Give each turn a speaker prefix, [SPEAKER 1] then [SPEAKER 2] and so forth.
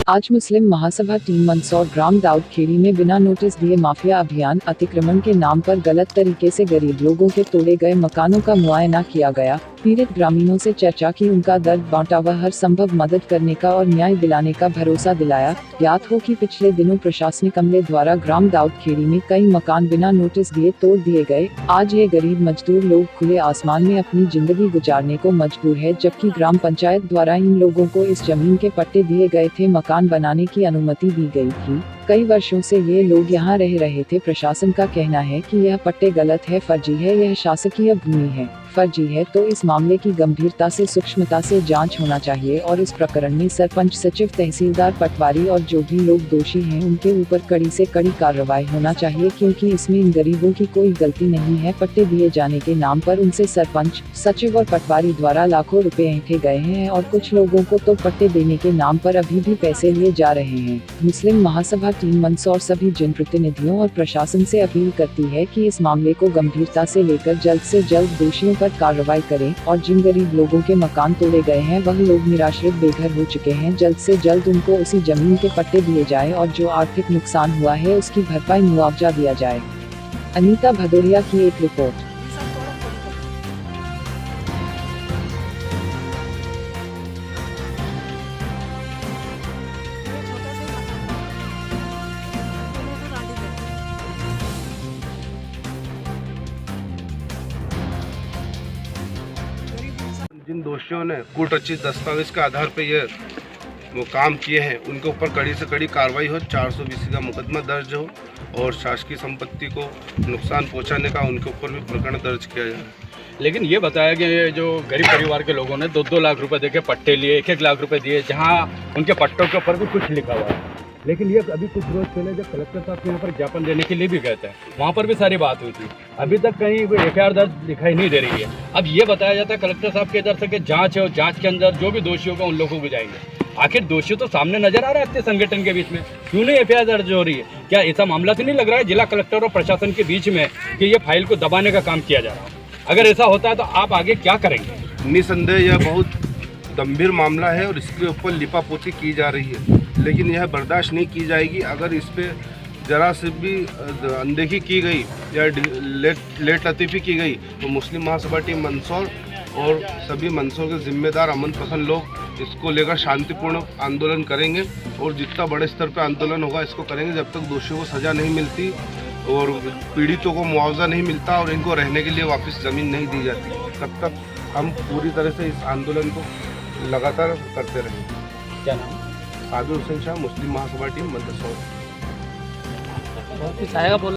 [SPEAKER 1] आज मुस्लिम महासभा टीम मंदसौर ग्राम दाऊद खेड़ी में बिना नोटिस दिए माफिया अभियान अतिक्रमण के नाम पर गलत तरीके से गरीब लोगों के तोड़े गए मकानों का मुआयना किया गया। पीड़ित ग्रामीणों से चर्चा की, उनका दर्द बांटा व हर संभव मदद करने का और न्याय दिलाने का भरोसा दिलाया। ज्ञात हो कि पिछले दिनों प्रशासनिक अमले द्वारा ग्राम दाऊद खेड़ी में कई मकान बिना नोटिस दिए तोड़ दिए गए। आज ये गरीब मजदूर लोग खुले आसमान में अपनी जिंदगी गुजारने को मजबूर है, जबकि ग्राम पंचायत द्वारा इन लोगों को इस जमीन के पट्टे दिए गए थे, मकान बनाने की अनुमति दी गई थी। कई वर्षों से ये लोग यहाँ रह रहे थे। प्रशासन का कहना है कि यह पट्टे गलत है, फर्जी है, यह शासकीय भूमि है। फर्जी है तो इस मामले की गंभीरता से सूक्ष्मता से जांच होना चाहिए और इस प्रकरण में सरपंच, सचिव, तहसीलदार, पटवारी और जो भी लोग दोषी हैं उनके ऊपर कड़ी से कड़ी कार्रवाई होना चाहिए, क्योंकि इसमें इन गरीबों की कोई गलती नहीं है। पट्टे दिए जाने के नाम पर उनसे सरपंच, सचिव और पटवारी द्वारा लाखों रुपए ऐंठे गए हैं और कुछ लोगों को तो पट्टे देने के नाम पर अभी भी पैसे लिए जा रहे हैं। मुस्लिम महासभा टीम मंदसौर सभी जनप्रतिनिधियों और प्रशासन से अपील करती है कि इस मामले को गंभीरता से लेकर जल्द से जल्द दोषियों पर कार्रवाई करें और जिन गरीब लोगों के मकान तोड़े गए हैं वह लोग निराश्रित बेघर हो चुके हैं, जल्द से जल्द उनको उसी जमीन के पट्टे दिए जाए और जो आर्थिक नुकसान हुआ है उसकी भरपाई मुआवजा दिया जाए। अनीता भदौरिया की एक रिपोर्ट।
[SPEAKER 2] जिन दोषियों ने कूटरचित दस्तावेज के आधार पर ये वो काम किए हैं उनके ऊपर कड़ी से कड़ी कार्रवाई हो, 420 का मुकदमा दर्ज हो और शासकीय संपत्ति को नुकसान पहुंचाने का उनके ऊपर भी प्रकरण दर्ज किया जाए।
[SPEAKER 3] लेकिन ये बताया कि ये जो गरीब परिवार के लोगों ने 2-2 लाख रुपए देके पट्टे लिए, 1-1 लाख रुपए दिए, जहां उनके पट्टों के ऊपर भी कुछ लिखा हुआ है। लेकिन ये अभी कुछ रोज पहले जब कलेक्टर साहब के यहाँ पर ज्ञापन देने के लिए भी गए थे, वहाँ पर भी सारी बात हुई थी। अभी तक कहीं कोई FIR दर्ज दिखाई नहीं दे रही है। अब ये बताया जाता है कलेक्टर साहब के इधर से कि जांच है और जांच के अंदर जो भी दोषी होगा उन लोगों को बुझाएंगे। आखिर दोषी तो सामने नजर आ रहा है इतने संगठन के बीच में, क्यों नहीं FIR दर्ज हो रही है? क्या ऐसा मामला तो नहीं लग रहा है जिला कलेक्टर और प्रशासन के बीच में कि ये फाइल को दबाने का काम किया जा रहा है? अगर ऐसा होता है तो आप आगे क्या करेंगे?
[SPEAKER 2] निसंदेह यह बहुत गंभीर मामला है और इसके ऊपर लिपापोती की जा रही है, लेकिन यह बर्दाश्त नहीं की जाएगी। अगर इस पर जरा से भी अनदेखी की गई या लेट लतीफ़ी की गई तो मुस्लिम महासभा टीम मंदसौर और सभी मंदसौर के जिम्मेदार अमन पसंद लोग इसको लेकर शांतिपूर्ण आंदोलन करेंगे और जितना बड़े स्तर पर आंदोलन होगा इसको करेंगे जब तक दोषियों को सज़ा नहीं मिलती और पीड़ितों को मुआवजा नहीं मिलता और इनको रहने के लिए वापस ज़मीन नहीं दी जाती, तब तक हम पूरी तरह से इस आंदोलन को लगातार करते रहेंगे।
[SPEAKER 3] क्या नाम?
[SPEAKER 2] साबिर हुसैन शाह, मुस्लिम महासभा टीम मंदसौर।
[SPEAKER 3] बहुत कुछ आएगा बोल